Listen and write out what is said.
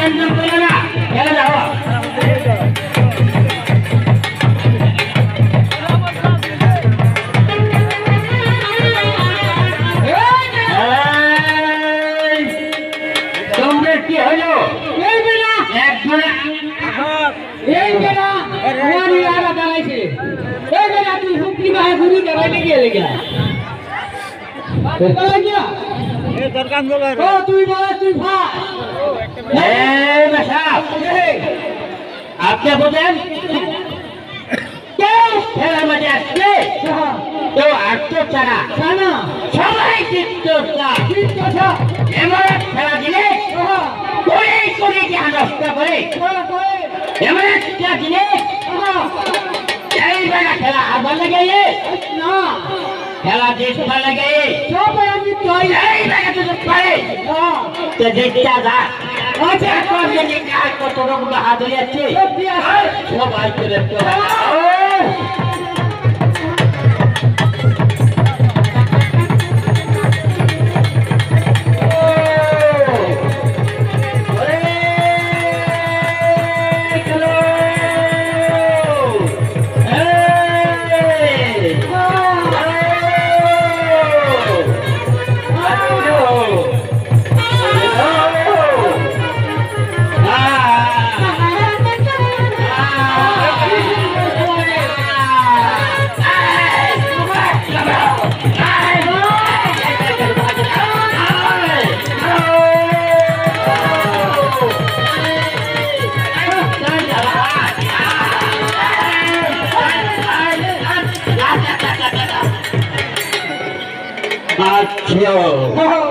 একজন বলে না খেলে যাও তোমরা কি হলো এই বেলা আমারই আগা দাঁড়াইছে এই বেলা তুই হুমকি মাহে ঘুরি দাঁড়াইতে গিয়ে লেগে আপনি বোঝেন খেলার মাঝে আসছে কেউ আটটো ছাড়া সবাই এমন খেলা দিলে করে নষ্ট করে এমন একটা জিনিস এই বেলা খেলা আবার লাগে না খেলা দেশ লাগে এই বেলা তো পারে তো দেখতে যা কত রকম হাত হয়ে যাচ্ছে সবাই করে Achoo!